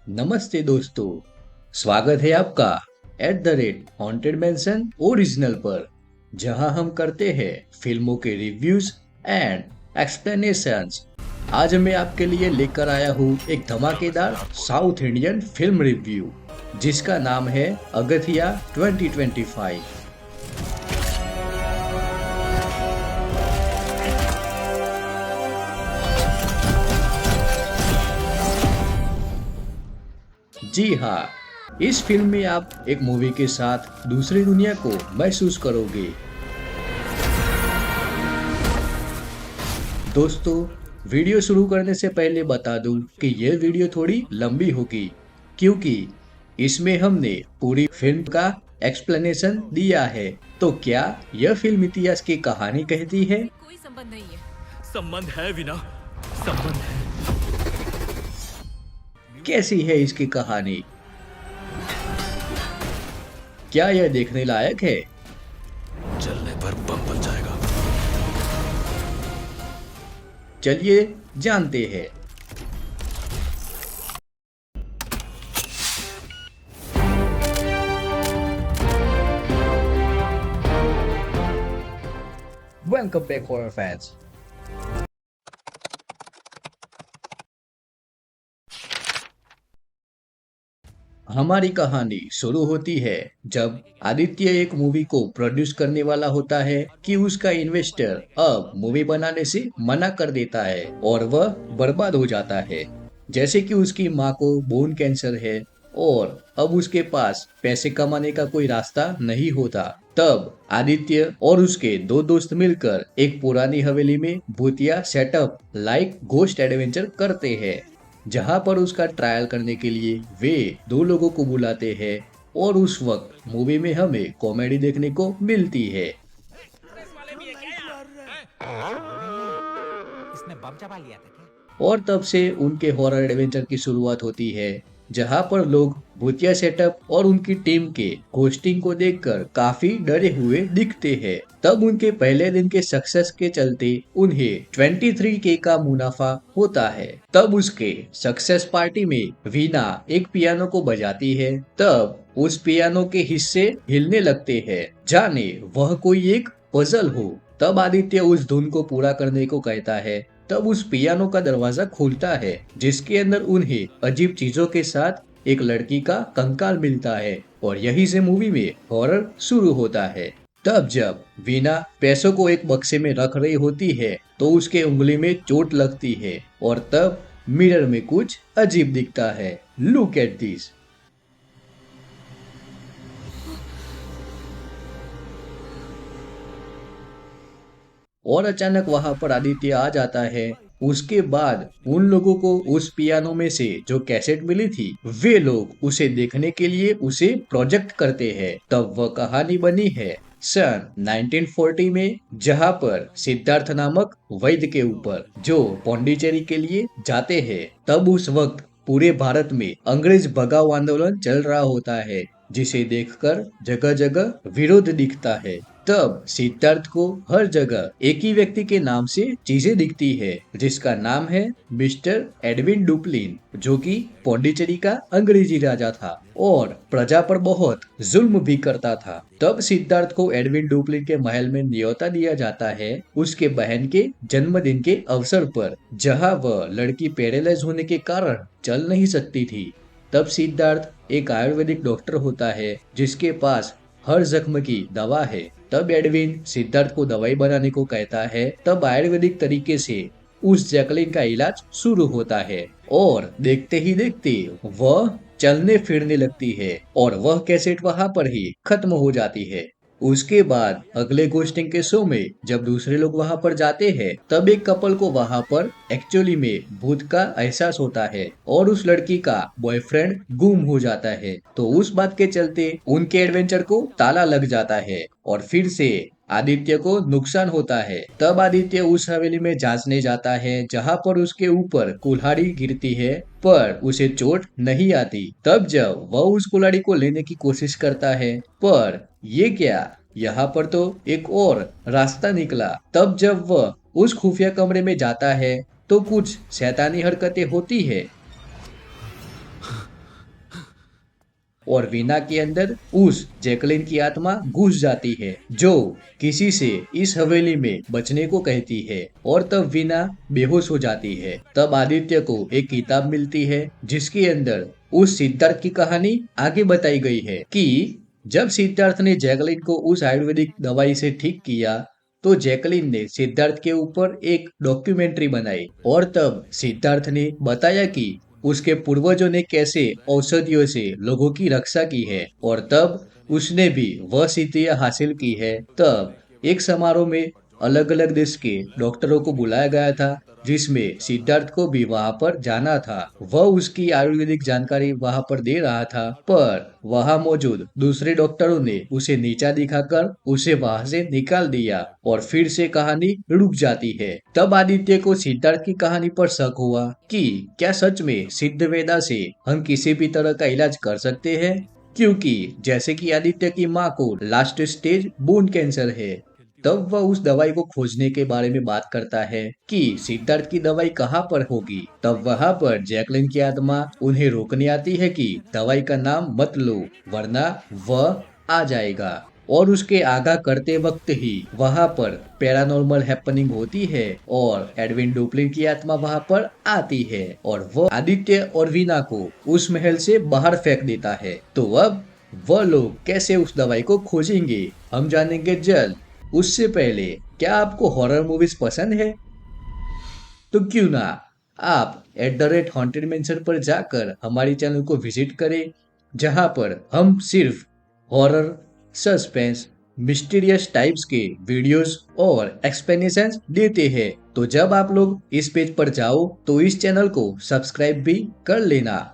नमस्ते दोस्तों, स्वागत है आपका @हॉन्टेड मैंशन ओरिजिनल पर, जहां हम करते हैं फिल्मों के रिव्यूज एंड एक्सप्लेनेशंस। आज मैं आपके लिए लेकर आया हूं एक धमाकेदार साउथ इंडियन फिल्म रिव्यू जिसका नाम है अगथिया 2025। जी हाँ, इस फिल्म में आप एक मूवी के साथ दूसरी दुनिया को महसूस करोगे। दोस्तों, वीडियो शुरू करने से पहले बता दूं कि यह वीडियो थोड़ी लंबी होगी क्योंकि इसमें हमने पूरी फिल्म का एक्सप्लेनेशन दिया है। तो क्या यह फिल्म इतिहास की कहानी कहती है? कोई संबंध नहीं है। संबंध है विना, संबंध है। कैसी है इसकी कहानी? क्या यह देखने लायक है? चलने पर बम बन जाएगा। चलिए जानते हैं। Welcome back horror fans. हमारी कहानी शुरू होती है जब आदित्य एक मूवी को प्रोड्यूस करने वाला होता है कि उसका इन्वेस्टर अब मूवी बनाने से मना कर देता है और वह बर्बाद हो जाता है। जैसे कि उसकी माँ को बोन कैंसर है और अब उसके पास पैसे कमाने का कोई रास्ता नहीं होता। तब आदित्य और उसके दो दोस्त मिलकर एक पुरानी हवेली में भूतिया सेटअप लाइक घोस्ट एडवेंचर करते हैं, जहां पर उसका ट्रायल करने के लिए वे दो लोगों को बुलाते हैं और उस वक्त मूवी में हमें कॉमेडी देखने को मिलती है। इसने बम चबा लिया था क्या? और तब से उनके हॉरर एडवेंचर की शुरुआत होती है, जहां पर लोग भूतिया सेटअप और उनकी टीम के होस्टिंग को देखकर काफी डरे हुए दिखते हैं। तब उनके पहले दिन के सक्सेस के चलते उन्हें 23K का मुनाफा होता है। तब उसके सक्सेस पार्टी में वीना एक पियानो को बजाती है। तब उस पियानो के हिस्से हिलने लगते हैं, जाने वह कोई एक पजल हो। तब आदित्य उस धुन को पूरा करने को कहता है। तब उस पियानो का दरवाजा खुलता है, जिसके अंदर उन्हें अजीब चीजों के साथ एक लड़की का कंकाल मिलता है और यहीं से मूवी में हॉरर शुरू होता है। तब जब वीना पैसों को एक बक्से में रख रही होती है तो उसके उंगली में चोट लगती है और तब मिरर में कुछ अजीब दिखता है। Look at this. और अचानक वहां पर आदित्य आ जाता है। उसके बाद उन लोगों को उस पियानो में से जो कैसेट मिली थी, वे लोग उसे देखने के लिए उसे प्रोजेक्ट करते हैं। तब वह कहानी बनी है सन 1940 में, जहां पर सिद्धार्थ नामक वैद्य के ऊपर जो पौंडीचेरी के लिए जाते हैं। तब उस वक्त पूरे भारत में अंग्रेज भगाओ आंदोलन चल रहा होता है, जिसे देखकर जगह जगह विरोध दिखता है। तब सिद्धार्थ को हर जगह एक ही व्यक्ति के नाम से चीजें दिखती है, जिसका नाम है मिस्टर एडविन डुप्लिन, जो कि पौंडीचेरी का अंग्रेजी राजा था और प्रजा पर बहुत जुल्म भी करता था। तब सिद्धार्थ को एडविन डुप्लिन के महल में न्योता दिया जाता है उसके बहन के जन्मदिन के अवसर पर, जहां वह लड़की पैरालाइज होने के कारण चल नहीं सकती थी। तब सिद्धार्थ एक आयुर्वेदिक डॉक्टर होता है जिसके पास हर जख्म की दवा है। तब एडविन सिद्धार्थ को दवाई बनाने को कहता है। तब आयुर्वेदिक तरीके से उस जैकलिन का इलाज शुरू होता है और देखते ही देखते वह चलने फिरने लगती है और वह कैसेट वहां पर ही खत्म हो जाती है। उसके बाद अगले घोस्टिंग के शो में जब दूसरे लोग वहां पर जाते हैं, तब एक कपल को वहां पर एक्चुअली में भूत का एहसास होता है और उस लड़की का बॉयफ्रेंड गुम हो जाता है। तो उस बात के चलते उनके एडवेंचर को ताला लग जाता है और फिर से आदित्य को नुकसान होता है। तब आदित्य उस हवेली में जांचने जाता है, जहां पर उसके ऊपर कुल्हाड़ी गिरती है पर उसे चोट नहीं आती। तब जब वह उस कुल्हाड़ी को लेने की कोशिश करता है, पर ये क्या, यहाँ पर तो एक और रास्ता निकला। तब जब वह उस खुफिया कमरे में जाता है तो कुछ शैतानी हरकतें होती है। और वीना के अंदर उस जैकलिन की आत्मा घुस जाती है जो किसी से इस हवेली में बचने को कहती है और तब वीना बेहोश हो जाती है। तब आदित्य को एक किताब मिलती है जिसके अंदर उस सिद्धार्थ की कहानी आगे बताई गई है कि जब सिद्धार्थ ने जैकलिन को उस आयुर्वेदिक दवाई से ठीक किया तो जैकलिन ने सिद्धार्थ के ऊपर एक डॉक्यूमेंट्री बनाई और तब सिद्धार्थ ने बताया कि उसके पूर्वजों ने कैसे औषधियों से लोगों की रक्षा की है और तब उसने भी वह सिद्धियां हासिल की है। तब एक समारोह में अलग अलग देश के डॉक्टरों को बुलाया गया था जिसमें सिद्धार्थ को भी वहां पर जाना था। वह उसकी आयुर्वेदिक जानकारी वहां पर दे रहा था पर वहां मौजूद दूसरे डॉक्टरों ने उसे नीचा दिखाकर उसे वहां से निकाल दिया और फिर से कहानी रुक जाती है। तब आदित्य को सिद्धार्थ की कहानी पर शक हुआ कि क्या सच में सिद्ध वेदा से हम किसी भी तरह का इलाज कर सकते हैं, क्योंकि जैसे कि आदित्य की माँ को लास्ट स्टेज बोन कैंसर है। तब वह उस दवाई को खोजने के बारे में बात करता है कि सिद्धार्थ की दवाई कहाँ पर होगी। तब वहां पर जैकलिन की आत्मा उन्हें रोकने आती है कि दवाई का नाम मत लो वरना वह आ जाएगा और उसके आगाह करते वक्त ही वहां पर पैरानॉर्मल हैपनिंग होती है और एडविन डुप्लिन की आत्मा वहां पर आती है और वह आदित्य और वीना को उस महल से बाहर फेंक देता है। तो अब वह लोग कैसे उस दवाई को खोजेंगे हम जानेंगे जल्द। उससे पहले क्या आपको हॉरर मूवीज पसंद है तो क्यों ना आप @हॉन्टेड मैंशन पर जाकर हमारी चैनल को विजिट करें जहां पर हम सिर्फ हॉरर, सस्पेंस, मिस्टीरियस टाइप्स के वीडियोस और एक्सप्लेनेशंस देते हैं। तो जब आप लोग इस पेज पर जाओ तो इस चैनल को सब्सक्राइब भी कर लेना।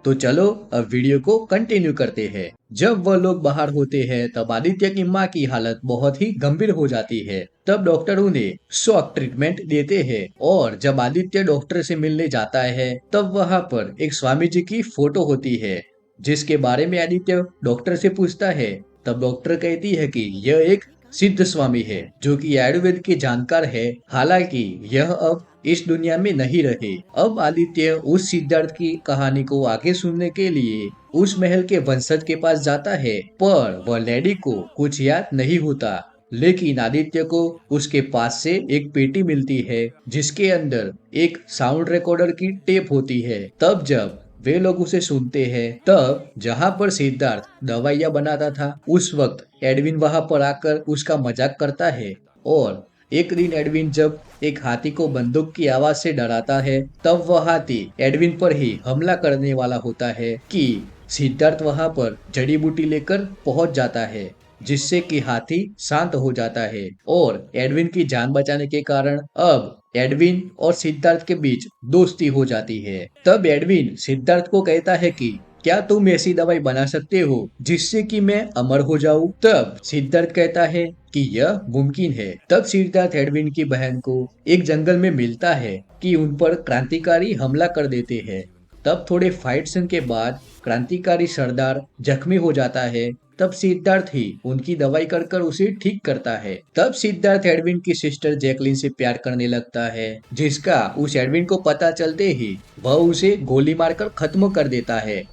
तो चलो अब वीडियो को कंटिन्यू करते हैं। जब वह लोग बाहर होते हैं तब आदित्य की माँ की हालत बहुत ही गंभीर हो जाती है। तब डॉक्टर उन्हें शॉक ट्रीटमेंट देते हैं और जब आदित्य डॉक्टर से मिलने जाता है तब वहां पर एक स्वामी जी की फोटो होती है जिसके बारे में आदित्य डॉक्टर से पूछता है। तब डॉक्टर कहती है कि यह एक सिद्ध स्वामी है जो कि आयुर्वेद के जानकार है, हालांकि यह अब इस दुनिया में नहीं रहे। अब आदित्य उस सिद्धार्थ की कहानी को आगे सुनने के लिए उस महल के वंशज के पास जाता है पर वह लेडी को कुछ याद नहीं होता। लेकिन आदित्य को उसके पास से एक पेटी मिलती है जिसके अंदर एक साउंड रिकॉर्डर की टेप होती है। तब जब वे लोग उसे सुनते हैं तब जहाँ पर सिद्धार्थ दवाइयाँ बनाता था उस वक्त एडविन वहां पर आकर उसका मजाक करता है और एक दिन एडविन जब एक हाथी को बंदूक की आवाज से डराता है तब वह हाथी एडविन पर ही हमला करने वाला होता है कि सिद्धार्थ वहां पर जड़ी बूटी लेकर पहुंच जाता है जिससे कि हाथी शांत हो जाता है और एडविन की जान बचाने के कारण अब एडविन और सिद्धार्थ के बीच दोस्ती हो जाती है। तब एडविन सिद्धार्थ को कहता है कि क्या तुम ऐसी दवाई बना सकते हो जिससे कि मैं अमर हो जाऊं? तब सिद्धार्थ कहता है कि यह मुमकिन है। तब सिद्धार्थ एडविन की बहन को एक जंगल में मिलता है कि उन पर क्रांतिकारी हमला कर देते हैं। तब थोड़े फाइट सीन के बाद क्रांतिकारी सरदार जख्मी हो जाता है। तब सिद्धार्थ ही उनकी दवाई कर कर उसे ठीक करता है। तब सिद्धार्थ एडविन की सिस्टर जैकलिन से प्यार करने लगता है जिसका उस एडविन को पता चलते ही वह उसे गोली मारकर खत्म कर देता है।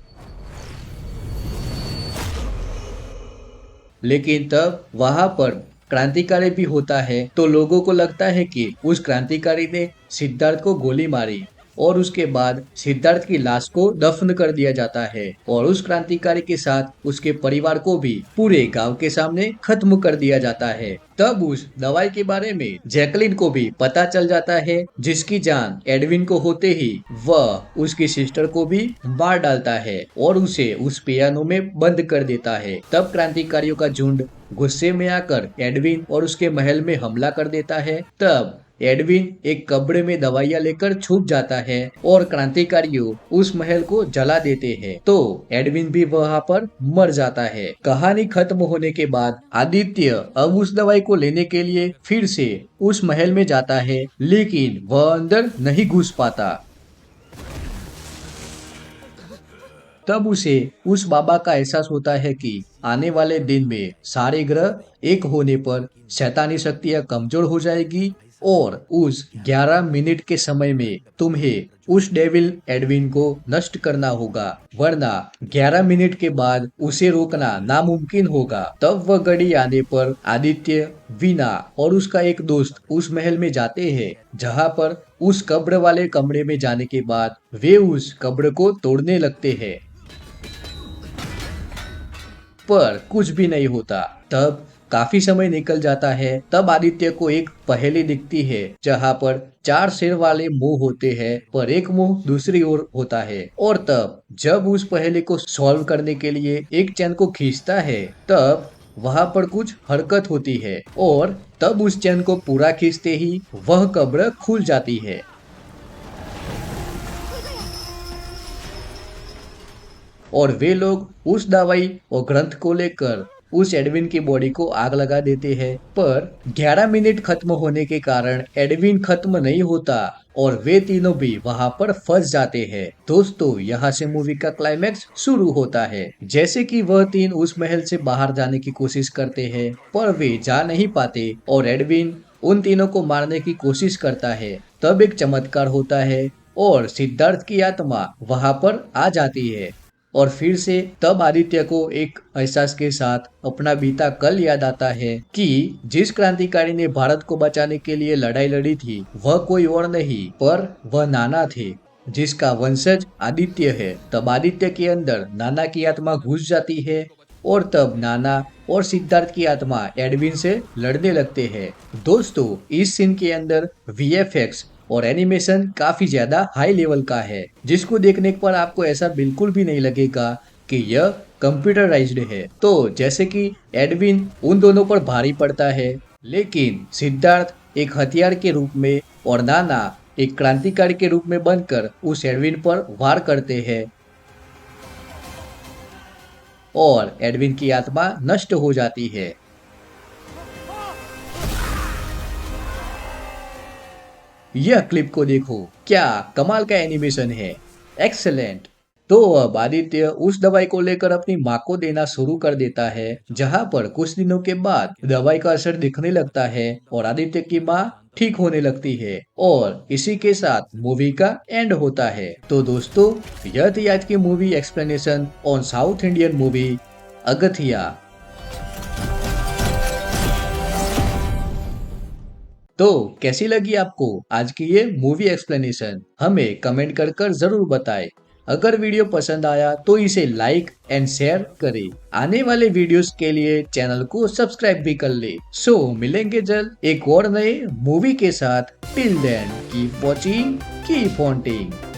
लेकिन तब वहां पर क्रांतिकारी भी होता है तो लोगों को लगता है कि उस क्रांतिकारी ने सिद्धार्थ को गोली मारी और उसके बाद सिद्धार्थ की लाश को दफन कर दिया जाता है और उस क्रांतिकारी के साथ उसके परिवार को भी पूरे गांव के सामने खत्म कर दिया जाता है। तब उस दवाई के बारे में जैकलिन को भी पता चल जाता है जिसकी जान एडविन को होते ही वह उसकी सिस्टर को भी मार डालता है और उसे उस पियानो में बंद कर देता है। तब क्रांतिकारियों का झुंड गुस्से में आकर एडविन और उसके महल में हमला कर देता है। तब एडविन एक कब्र में दवाइयां लेकर छुप जाता है और क्रांतिकारियों उस महल को जला देते हैं तो एडविन भी वहां पर मर जाता है। कहानी खत्म होने के बाद आदित्य अब उस दवाई को लेने के लिए फिर से उस महल में जाता है लेकिन वह अंदर नहीं घुस पाता। तब उसे उस बाबा का एहसास होता है कि आने वाले दिन में सारे ग्रह एक होने पर शैतानी शक्तियां कमजोर हो जाएगी और उस 11 मिनट के समय में तुम्हें उस डेविल एडविन को नष्ट करना होगा, वरना 11 मिनट के बाद उसे रोकना नामुमकिन होगा। तब वह घड़ी आने पर आदित्य, वीना और उसका एक दोस्त उस महल में जाते हैं, जहां पर उस कब्र वाले कमरे में जाने के बाद वे उस कब्र को तोड़ने लगते हैं, पर कुछ भी नहीं होता। तब काफी समय निकल जाता है। तब आदित्य को एक पहेली दिखती है, जहाँ पर 4 सिर वाले मुंह होते हैं, पर एक मुंह दूसरी ओर होता है। और तब जब उस पहेली को सॉल्व करने के लिए एक चैन को खींचता है, तब वहां पर कुछ हरकत होती है और तब उस चैन को पूरा खींचते ही वह कब्र खुल जाती है। और वे लोग उस दवाई और ग्रंथ को लेकर उस एडविन की बॉडी को आग लगा देते हैं, पर 11 मिनट खत्म होने के कारण एडविन खत्म नहीं होता और वे तीनों भी वहां पर फंस जाते हैं। दोस्तों, यहाँ से मूवी का क्लाइमैक्स शुरू होता है। जैसे कि वह तीन उस महल से बाहर जाने की कोशिश करते हैं, पर वे जा नहीं पाते और एडविन उन तीनों को मारने की कोशिश करता है। तब एक चमत्कार होता है और सिद्धार्थ की आत्मा वहां पर आ जाती है और फिर से तब आदित्य को एक एहसास के साथ अपना बीता कल याद आता है कि जिस क्रांतिकारी ने भारत को बचाने के लिए लड़ाई लड़ी थी, वह कोई और नहीं पर वह नाना थे, जिसका वंशज आदित्य है। तब आदित्य के अंदर नाना की आत्मा घुस जाती है और तब नाना और सिद्धार्थ की आत्मा एडविन से लड़ने लगते हैं। दोस्तों, इस सीन के अंदर VFX और एनिमेशन काफी ज्यादा हाई लेवल का है, जिसको देखने पर आपको ऐसा बिल्कुल भी नहीं लगेगा कि यह कंप्यूटराइज्ड है। तो जैसे कि एडविन उन दोनों पर भारी पड़ता है, लेकिन सिद्धार्थ एक हथियार के रूप में और नाना एक क्रांतिकारी के रूप में बनकर उस एडविन पर वार करते हैं और एडविन की आत्मा नष्ट हो जाती है। यह क्लिप को देखो, क्या कमाल का एनिमेशन है, एक्सेलेंट। तो अब आदित्य उस दवाई को लेकर अपनी माँ को देना शुरू कर देता है, जहाँ पर कुछ दिनों के बाद दवाई का असर दिखने लगता है और आदित्य की माँ ठीक होने लगती है और इसी के साथ मूवी का एंड होता है। तो दोस्तों, यह थी आज की movie explanation on South Indian movie Agathiya. तो कैसी लगी आपको आज की ये मूवी एक्सप्लेनेशन, हमें कमेंट कर जरूर बताएं। अगर वीडियो पसंद आया तो इसे लाइक एंड शेयर करें। आने वाले वीडियोस के लिए चैनल को सब्सक्राइब भी कर ले। सो मिलेंगे जल्द एक और नए मूवी के साथ। Till then keep watching, keep haunting.